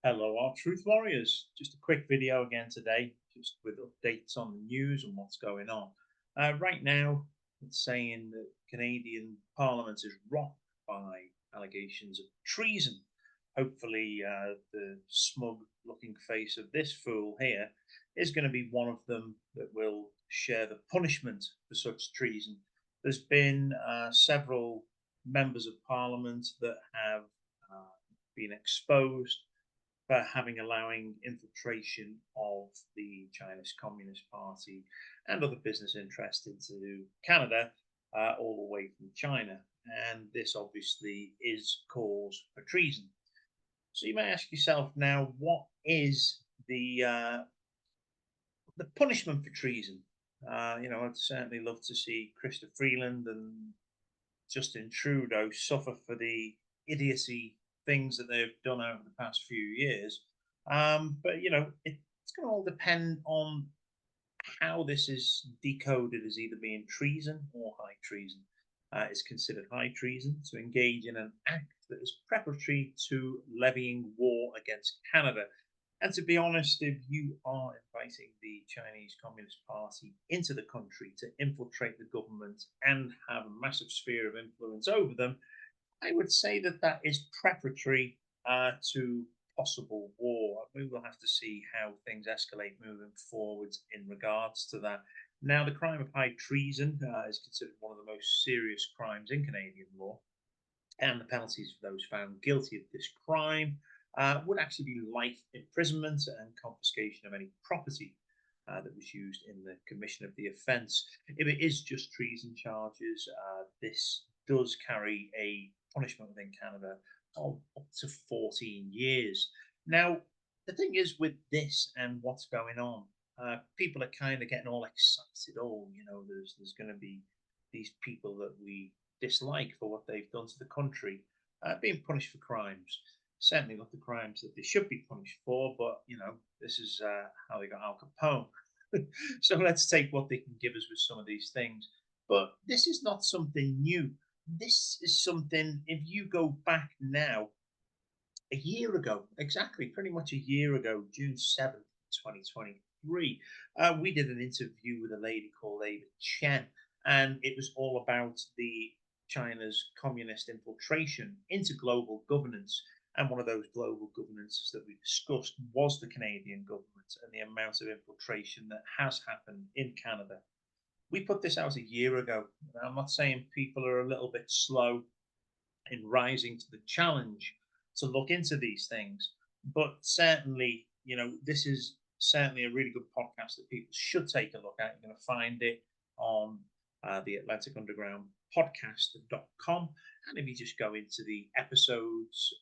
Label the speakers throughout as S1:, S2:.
S1: Hello, our truth warriors. Just a quick video again today, just with updates on the news and what's going on. Right now, it's saying that Canadian Parliament is rocked by allegations of treason. Hopefully, the smug looking face of this fool here is going to be one of them that will share the punishment for such treason. There's been several members of Parliament that have been exposed for allowing infiltration of the Chinese Communist Party and other business interests into Canada, all the way from China. And this obviously is cause for treason. So you may ask yourself now, what is the punishment for treason? I'd certainly love to see Christopher Freeland and Justin Trudeau suffer for the idiocy things that they've done over the past few years. But it's going to all depend on how this is decoded as either being treason or high treason. It's considered high treason to engage in an act that is preparatory to levying war against Canada. And to be honest, if you are inviting the Chinese Communist Party into the country to infiltrate the government and have a massive sphere of influence over them, I would say that that is preparatory to possible war. We will have to see how things escalate moving forward in regards to that. Now, the crime of high treason is considered one of the most serious crimes in Canadian law, and the penalties for those found guilty of this crime would actually be life imprisonment and confiscation of any property that was used in the commission of the offence. If it is just treason charges, this does carry a punishment within Canada of up to 14 years. Now, the thing is with this and what's going on, people are kind of getting all excited. Oh, there's going to be these people that we dislike for what they've done to the country being punished for crimes. Certainly not the crimes that they should be punished for, but this is how they got Al Capone. So let's take what they can give us with some of these things. But this is not something new. This is something, if you go back now, a year ago, exactly, pretty much a year ago, June 7th, 2023, we did an interview with a lady called Ava Chen, and it was all about the China's communist infiltration into global governance. And one of those global governances that we discussed was the Canadian government and the amount of infiltration that has happened in Canada. We put this out a year ago. I'm not saying people are a little bit slow in rising to the challenge to look into these things, but certainly, this is certainly a really good podcast that people should take a look at. You're going to find it on the Atlantic Underground podcast.com. And if you just go into the episodes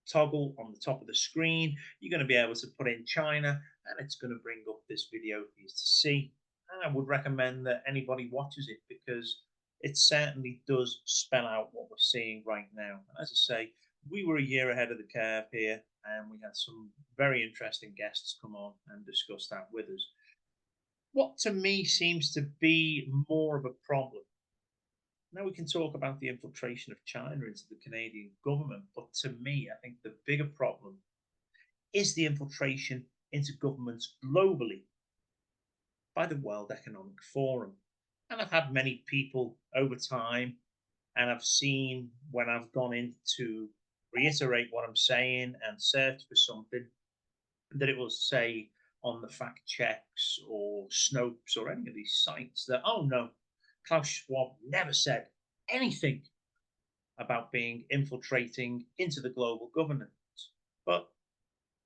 S1: toggle on the top of the screen, you're going to be able to put in China, and it's going to bring up this video for you to see. And I would recommend that anybody watches it, because it certainly does spell out what we're seeing right now. And as I say, we were a year ahead of the curve here, and we had some very interesting guests come on and discuss that with us. What to me seems to be more of a problem. Now we can talk about the infiltration of China into the Canadian government, but to me, I think the bigger problem is the infiltration into governments globally by the World Economic Forum. And I've had many people over time, and I've seen when I've gone in to reiterate what I'm saying and search for something, that it will say on the fact checks or Snopes or any of these sites that, oh no, Klaus Schwab never said anything about being infiltrating into the global governance. But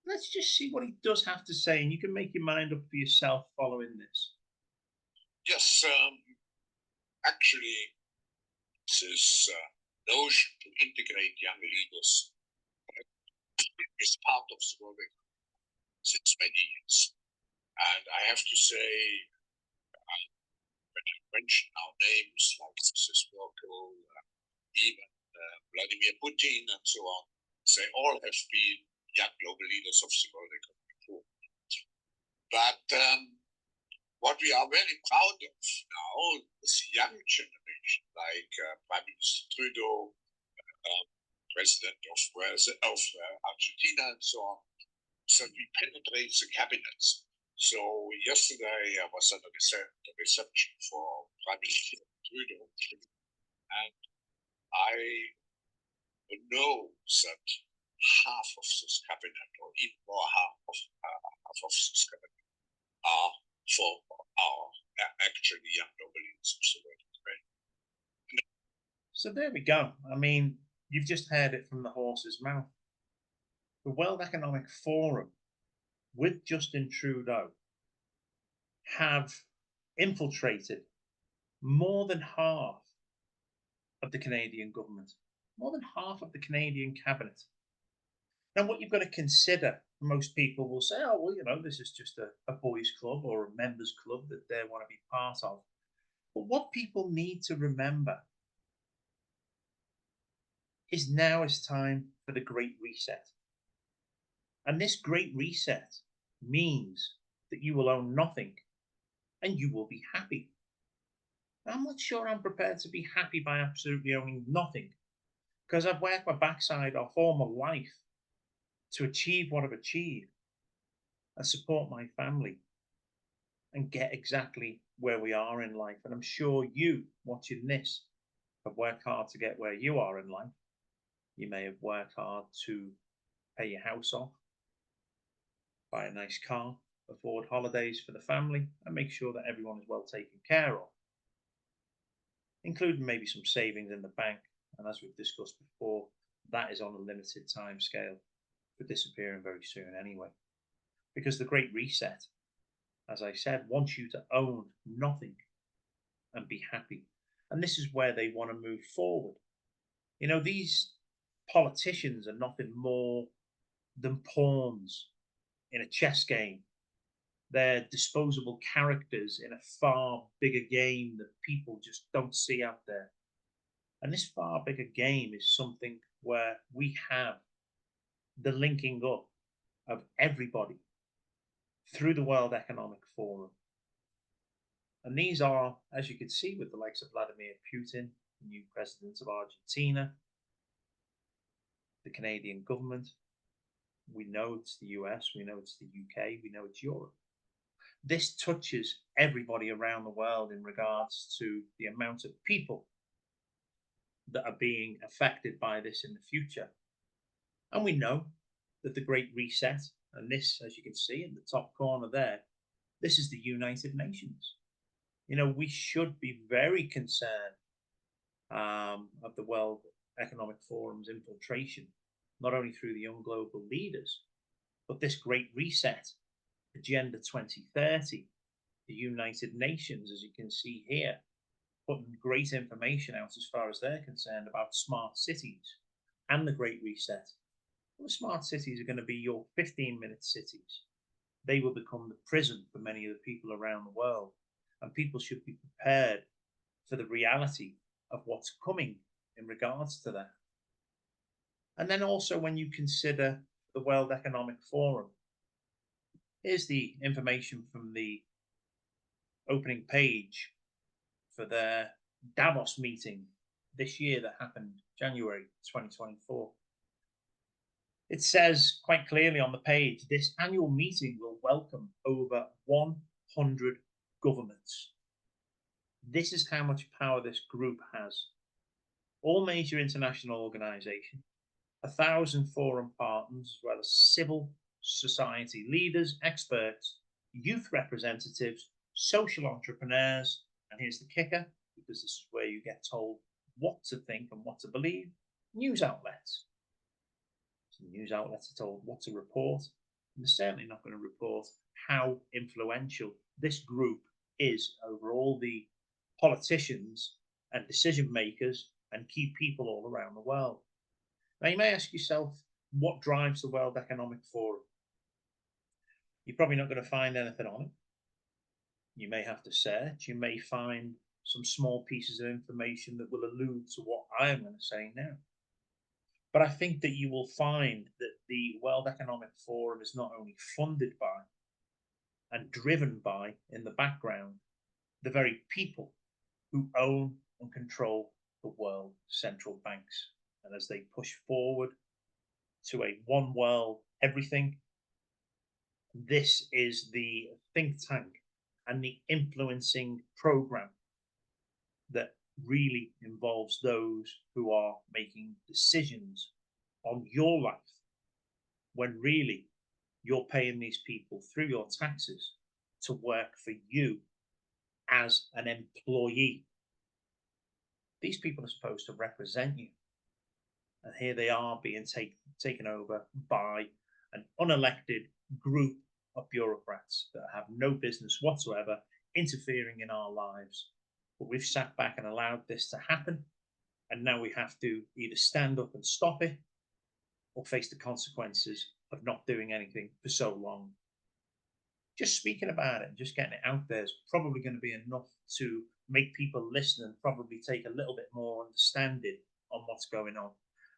S1: let's just see what he does have to say, and you can make your mind up for yourself following this.
S2: Yes, actually, this notion to integrate young leaders is part of the work since many years. And I have to say, when I mention now names like Mrs. Merkel, even Vladimir Putin and so on, they all have been young global leaders of the World Economic Forum. But what we are very proud of now is the young generation, like Prime Minister Trudeau, president of Argentina and so on. So we penetrate the cabinets. So yesterday I was at a reception for Prime Minister Trudeau, and I know that half of this cabinet, or even more half of this cabinet, are for our actually young noble leaders of the world today.
S1: So there we go. I mean, you've just heard it from the horse's mouth. The World Economic Forum, with Justin Trudeau, have infiltrated more than half of the Canadian government, more than half of the Canadian cabinet. Now, what you've got to consider, most people will say, oh, well, you know, this is just a boys' club or a members' club that they want to be part of. But what people need to remember is now is time for the Great Reset. And this Great Reset means that you will own nothing and you will be happy. I'm not sure I'm prepared to be happy by absolutely owning nothing, because I've worked my backside off all my life to achieve what I've achieved and support my family and get exactly where we are in life. And I'm sure you watching this have worked hard to get where you are in life. You may have worked hard to pay your house off, buy a nice car, afford holidays for the family, and make sure that everyone is well taken care of, including maybe some savings in the bank. And as we've discussed before, that is on a limited time scale, for disappearing very soon anyway. Because the Great Reset, as I said, wants you to own nothing and be happy. And this is where they want to move forward. You know, these politicians are nothing more than pawns in a chess game. They're disposable characters in a far bigger game that people just don't see out there. And this far bigger game is something where we have the linking up of everybody through the World Economic Forum. And these are, as you can see, with the likes of Vladimir Putin, the new president of Argentina, the Canadian government. We know it's the US, we know it's the UK, we know it's Europe. This touches everybody around the world in regards to the amount of people that are being affected by this in the future. And we know that the Great Reset, and this, as you can see in the top corner there, this is the United Nations. You know, we should be very concerned of the World Economic Forum's infiltration, not only through the young global leaders, but this Great Reset, Agenda 2030, the United Nations, as you can see here, putting great information out as far as they're concerned about smart cities and the Great Reset. Well, the smart cities are going to be your 15-minute cities. They will become the prison for many of the people around the world, and people should be prepared for the reality of what's coming in regards to that. And then also, when you consider the World Economic Forum, here's the information from the opening page for their Davos meeting this year that happened January 2024. It says quite clearly on the page, this annual meeting will welcome over 100 governments. This is how much power this group has. All major international organizations, 1,000 forum partners, as well as civil society leaders, experts, youth representatives, social entrepreneurs, and here's the kicker, because this is where you get told what to think and what to believe, news outlets. So news outlets are told what to report, and they're certainly not going to report how influential this group is over all the politicians and decision makers and key people all around the world. Now, you may ask yourself, what drives the World Economic Forum? You're probably not going to find anything on it. You may have to search. You may find some small pieces of information that will allude to what I am going to say now. But I think that you will find that the World Economic Forum is not only funded by and driven by, in the background, the very people who own and control the world central banks. and as they push forward to a one world everything, this is the think tank and the influencing program that really involves those who are making decisions on your life, when really you're paying these people through your taxes to work for you as an employee. These people are supposed to represent you. And here they are being taken over by an unelected group of bureaucrats that have no business whatsoever interfering in our lives. But we've sat back and allowed this to happen. And now we have to either stand up and stop it or face the consequences of not doing anything for so long. Just speaking about it and just getting it out there is probably going to be enough to make people listen and probably take a little bit more understanding on what's going on.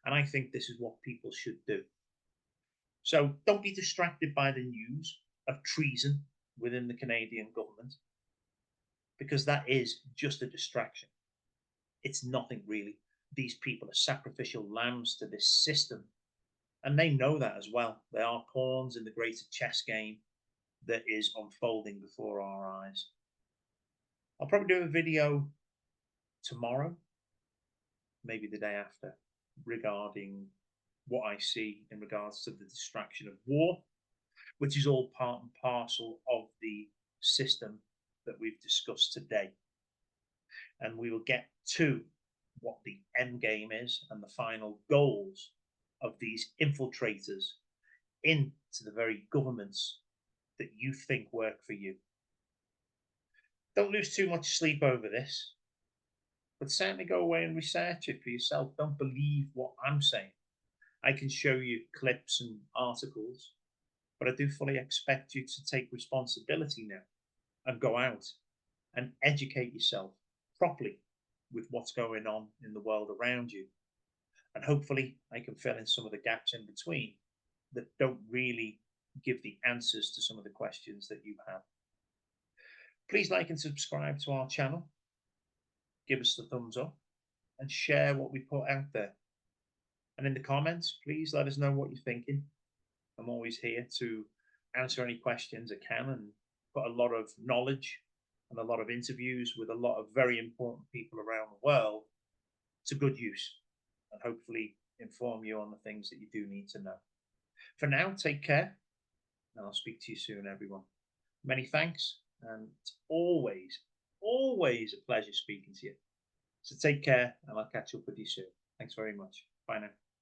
S1: And I think this is what people should do. So don't be distracted by the news of treason within the Canadian government, because that is just a distraction. It's nothing really. These people are sacrificial lambs to this system, and they know that as well. They are pawns in the greater chess game that is unfolding before our eyes. I'll probably do a video tomorrow, maybe the day after, regarding what I see in regards to the distraction of war, which is all part and parcel of the system that we've discussed today. And we will get to what the end game is and the final goals of these infiltrators into the very governments that you think work for you. Don't lose too much sleep over this, but certainly go away and research it for yourself. Don't believe what I'm saying. I can show you clips and articles, but I do fully expect you to take responsibility now and go out and educate yourself properly with what's going on in the world around you. And hopefully I can fill in some of the gaps in between that don't really give the answers to some of the questions that you have. Please like and subscribe to our channel. Give us the thumbs up and share what we put out there. And in the comments, please let us know what you're thinking. I'm always here to answer any questions I can and put a lot of knowledge and a lot of interviews with a lot of very important people around the world to good use, and hopefully inform you on the things that you do need to know. For now, take care, and I'll speak to you soon, everyone. Many thanks, and it's always a pleasure speaking to you. So take care, and I'll catch up with you soon. Thanks very much. Bye now.